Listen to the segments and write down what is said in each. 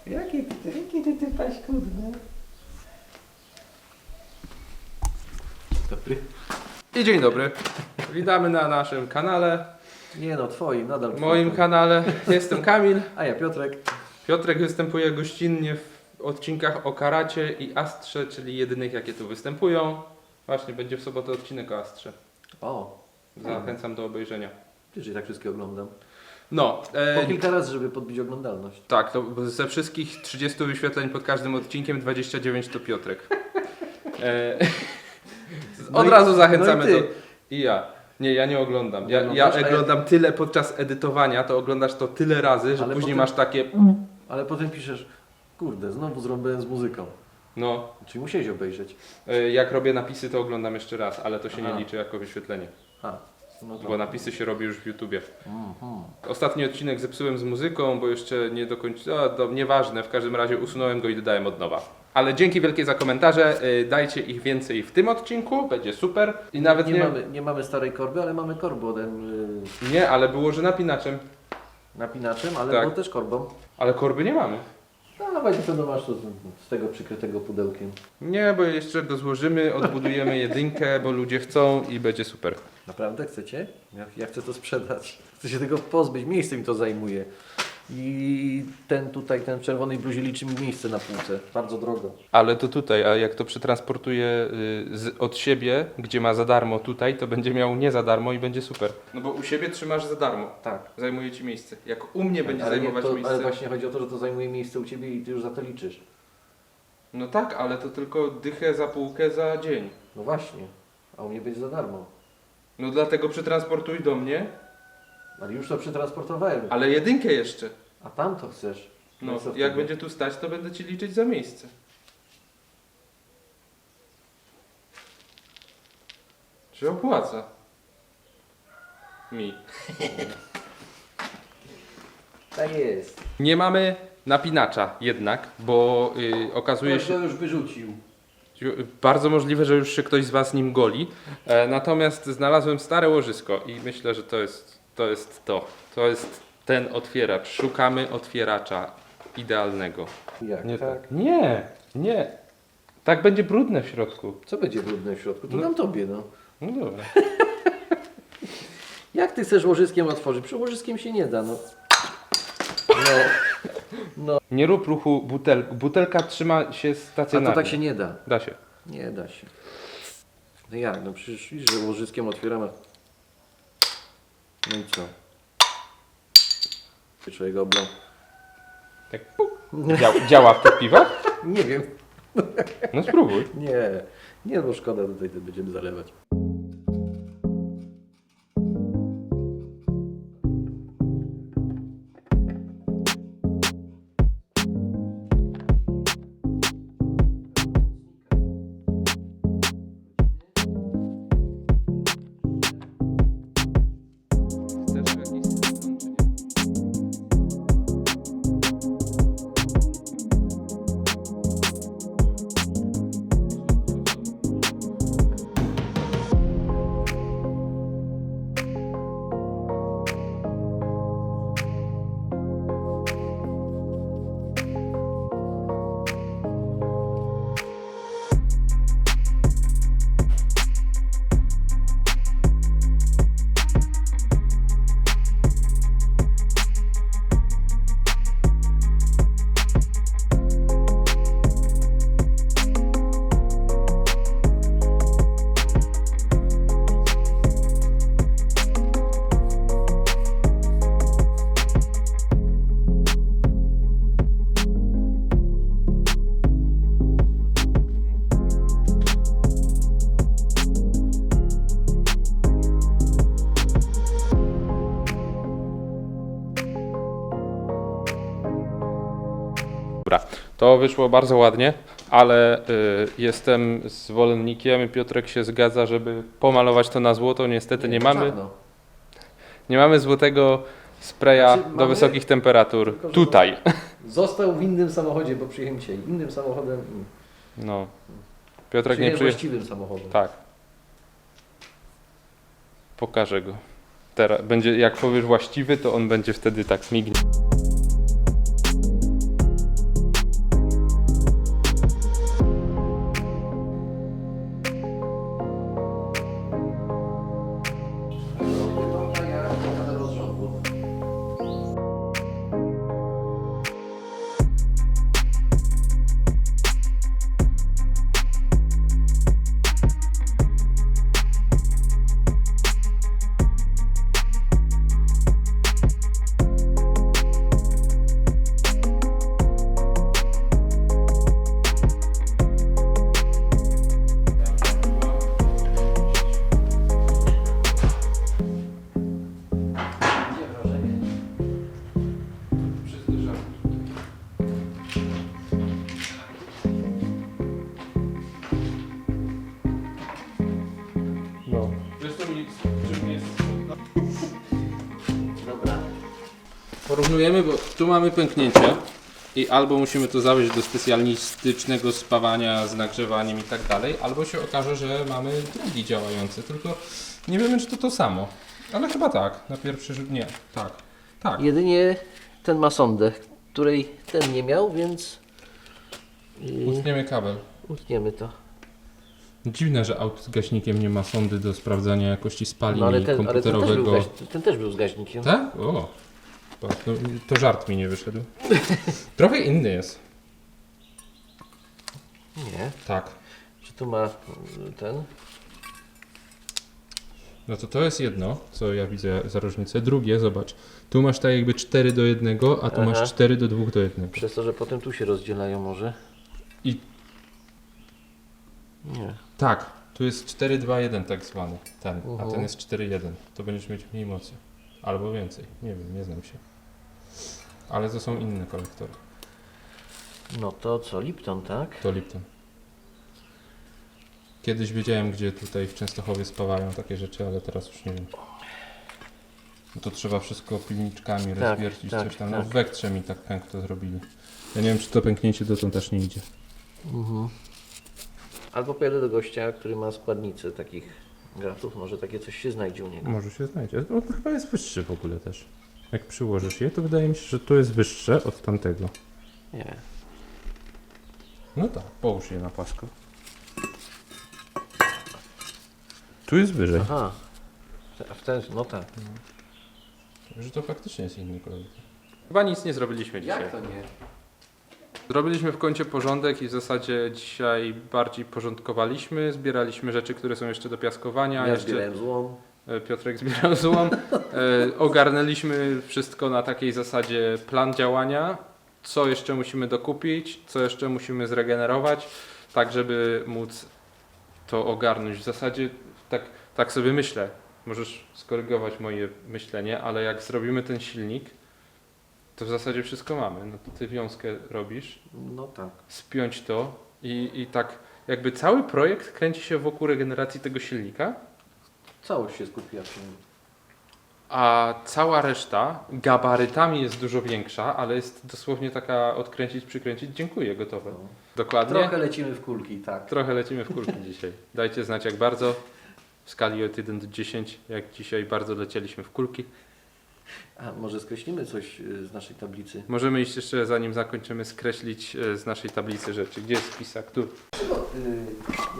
Jaki ty paśkudny. Dobry. I dzień dobry. Witamy na naszym kanale. Nie no, twoim, nadal W twoim. moim kanale. Jestem Kamil. A ja Piotrek. Piotrek występuje gościnnie w odcinkach o karacie i astrze, czyli jedynych jakie tu występują. Właśnie będzie w sobotę odcinek o astrze. O, Zachęcam do obejrzenia. wiesz, że tak wszystkie oglądam. No, Po kilka razy, żeby podbić oglądalność. tak, to ze wszystkich 30 wyświetleń pod każdym odcinkiem 29 to Piotrek. Od razu zachęcamy no i ty. do... I ja. Nie, ja nie oglądam. Ja Oglądasz? oglądam tyle podczas edytowania, to oglądasz to tyle razy, że Ale później potem- masz takie... Ale potem piszesz, kurde, znowu zrobiłem z muzyką. No, Czyli musiałeś obejrzeć. jak robię napisy, to oglądam jeszcze raz, ale to się nie Aha. liczy jako wyświetlenie, A, no to... bo napisy się robi już w YouTubie. Mhm. Ostatni odcinek zepsułem z muzyką, bo jeszcze nie dokończyłem, nieważne, w każdym razie usunąłem go i dodałem od nowa. Ale dzięki wielkie za komentarze, dajcie ich więcej w tym odcinku, będzie super. I nawet nie mamy starej korby, ale mamy korbodem Nie, ale było, że napinaczem, napinaczem, ale Tak. było też korbą. ale korby nie mamy. No ale właśnie pewno masz to z tego przykrytego pudełkiem. Nie, bo jeszcze go złożymy, odbudujemy jedynkę, bo ludzie chcą i będzie super. Naprawdę chcecie? Ja chcę to sprzedać. Chcę się tego pozbyć, miejsce mi to zajmuje. I ten tutaj, ten w czerwonej bluzie liczy mi miejsce na półce. Bardzo drogo. Ale to tutaj, a jak to przetransportuje od siebie, gdzie ma za darmo tutaj, to będzie miał nie za darmo i będzie super. No bo u siebie trzymasz za darmo. Tak. Zajmuje ci miejsce. Jak u mnie będzie ale, zajmować miejsce. ale właśnie chodzi o to, że to zajmuje miejsce u Ciebie i Ty już za to liczysz. No tak, ale to tylko dychę za półkę za dzień. No właśnie. A u mnie będzie za darmo. No dlatego przetransportuj do mnie, Ale już to przetransportowałem. ale jedynkę jeszcze. A tam to chcesz. No, i co jak wtedy? będzie tu stać, to będę ci liczyć za miejsce. Się opłaca. Mi. Tak jest. Nie mamy napinacza jednak, bo okazuje Ktoś się... go już wyrzucił. Bardzo możliwe, że już się ktoś z Was nim goli. Natomiast znalazłem stare łożysko i myślę, że to jest to. To jest ten otwieracz. Szukamy otwieracza idealnego. Jak Nie tak? Nie. Tak będzie brudne w środku. Co będzie brudne w środku? To No. dam Tobie, no. No dobra. Jak Ty chcesz łożyskiem otworzyć? Przy łożyskiem się nie da, no. No. Nie rób ruchu butelką. Butelka trzyma się A stacjonarnie. to tak się nie da. Da się. Nie da się. No jak? No przecież widzisz, że łożyskiem otwieramy. No i co? Człowiek oblał. Tak puk. Działa w tych piwach? Nie wiem. No spróbuj. Nie, bo szkoda, tutaj to będziemy zalewać. To wyszło bardzo ładnie, ale jestem zwolennikiem i Piotrek się zgadza, żeby pomalować to na złoto. Niestety nie mamy. Czarno. Nie mamy złotego spraya Znaczy, do mamy, wysokich temperatur. tylko że Tutaj. Został w innym samochodzie, bo przyjechałem dzisiaj. Innym samochodem. No. Piotrek nie Przyjechałem przyjechał. właściwym samochodem. Tak. Pokażę go. Teraz będzie, jak powiesz właściwy, to on będzie wtedy tak mignie. porównujemy, bo tu mamy pęknięcie i albo musimy to zawieźć do specjalistycznego spawania z nagrzewaniem i tak dalej, albo się okaże, że mamy drugi działający, tylko nie wiemy, czy to samo. Ale chyba tak, na pierwszy rzut nie. Tak, tak. Jedynie ten ma sondę, której ten nie miał, więc Utniemy kabel. utniemy to. Dziwne, że auto z gaśnikiem nie ma sondy do sprawdzania jakości spalin No ale i ten komputerowego. ten też był z gaśnikiem. Tak? O! No, to żart mi nie wyszedł. Trochę inny jest. Nie. Tak. Czy tu ma ten? No to jest jedno, co ja widzę za różnicę. Drugie, zobacz. Tu masz tak jakby 4:1, a tu Aha. masz 4:2:1. Przez to, że potem tu się rozdzielają może. I Nie. tak, tu jest 4:2:1 tak zwany. Ten, a Mhm. ten jest 4:1. To będziesz mieć mniej mocy. Albo więcej. Nie wiem, nie znam się. Ale to są inne kolektory. No to co, Lipton, tak? To Lipton. Kiedyś wiedziałem, gdzie tutaj w Częstochowie spawają takie rzeczy, ale teraz już nie wiem. No to trzeba wszystko pilniczkami Tak, rozwiercić, tak, coś tam. tak. No w Wektrze mi tak pęk to zrobili. Ja nie wiem, czy to pęknięcie dotąd też nie idzie. Albo pojadę do gościa, który ma składnicę takich gratów, może takie coś się znajdzie u niego. Może się znajdzie. No to chyba jest wyższy w ogóle też. Jak przyłożysz je, to wydaje mi się, że to jest wyższe od tamtego. Nie. No tak, połóż je na płasko. Tu jest wyżej. Aha. A w ten, no tak. Że to faktycznie jest inny kolor. Chyba nic nie zrobiliśmy dzisiaj. to nie? Zrobiliśmy w kącie porządek i w zasadzie dzisiaj bardziej porządkowaliśmy, zbieraliśmy rzeczy, które są jeszcze do piaskowania. Ja jeszcze zbierałem złom. Piotrek zbierał złom. Ogarnęliśmy wszystko na takiej zasadzie plan działania, co jeszcze musimy dokupić, co jeszcze musimy zregenerować, tak żeby móc to ogarnąć. W zasadzie tak sobie myślę, możesz skorygować moje myślenie, ale jak zrobimy ten silnik, to w zasadzie wszystko mamy. No to ty wiązkę robisz, No tak. spiąć to i tak jakby cały projekt kręci się wokół regeneracji tego silnika, Całość się skupiła przy nim. a cała reszta gabarytami jest dużo większa, ale jest dosłownie taka odkręcić, przykręcić, dziękuję, gotowe. No. Dokładnie. Trochę lecimy w kulki, tak. Trochę lecimy w kulki dzisiaj. Dajcie znać jak bardzo, w skali od 1 do 10, jak dzisiaj bardzo lecieliśmy w kulki. A może skreślimy coś z naszej tablicy? Możemy iść jeszcze, zanim zakończymy, skreślić z naszej tablicy rzeczy. Gdzie jest spisak? Tu.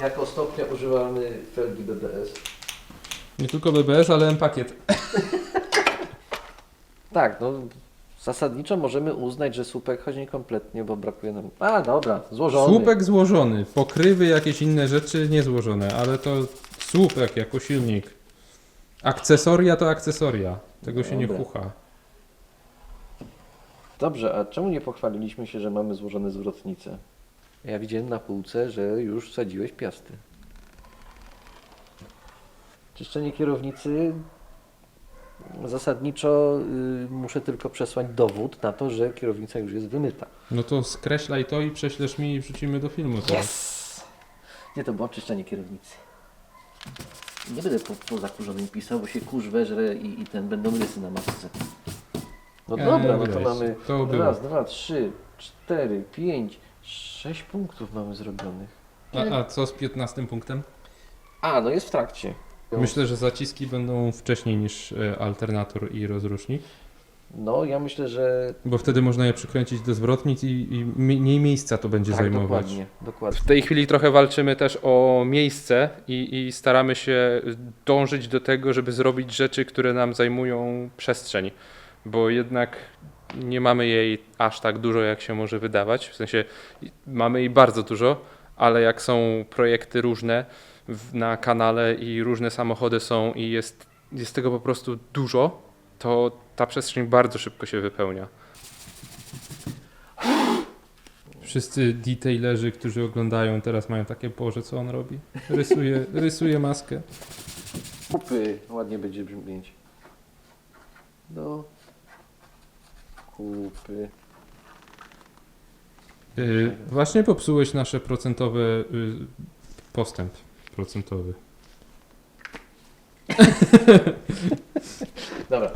Jako stopnia używamy felgi BBS. Nie tylko BBS, ale M-pakiet. Tak, no zasadniczo możemy uznać, że słupek chodzi kompletnie, bo brakuje nam... A, dobra, złożony. Słupek złożony, pokrywy, jakieś inne rzeczy niezłożone, ale to słupek jako silnik. Akcesoria to akcesoria. Tego się nie Dobra. chucha. Dobrze, a czemu nie pochwaliliśmy się, że mamy złożone zwrotnice? Ja widziałem na półce, że już wsadziłeś piasty. Czyszczenie kierownicy zasadniczo muszę tylko przesłać dowód na to, że kierownica już jest wymyta. No to skreślaj to i prześlesz mi i wrzucimy do filmu. Teraz. Yes! Gdzie to było czyszczenie kierownicy? Nie będę po zakurzonym pisał, bo się kurz weżre i ten będą rysy na masce. No dobra, no to weź. mamy To było. raz, dwa, 3, 4, 5, 6 punktów mamy zrobionych. A co z 15 punktem? A, no jest w trakcie. Myślę, że zaciski będą wcześniej niż alternator i rozrusznik, No, ja myślę, że bo wtedy można je przykręcić do zwrotnic i mniej miejsca to będzie tak, zajmować. dokładnie. W tej chwili trochę walczymy też o miejsce i staramy się dążyć do tego, żeby zrobić rzeczy, które nam zajmują przestrzeń, bo jednak nie mamy jej aż tak dużo, jak się może wydawać. W sensie mamy jej bardzo dużo, ale jak są projekty różne na kanale i różne samochody są i jest tego po prostu dużo, to ta przestrzeń bardzo szybko się wypełnia. Wszyscy detailerzy, którzy oglądają teraz mają takie, Boże, co on robi? Rysuje maskę. Kupy ładnie będzie brzmieć. No. Kupy. Właśnie popsułeś nasze procentowe postęp procentowy. Dobra.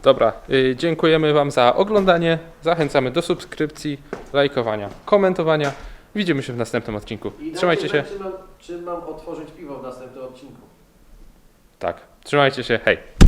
Dobra, dziękujemy Wam za oglądanie. Zachęcamy do subskrypcji, lajkowania, komentowania. Widzimy się w następnym odcinku. I Trzymajcie się. Czy mam otworzyć piwo w następnym odcinku? Tak, trzymajcie się. Hej.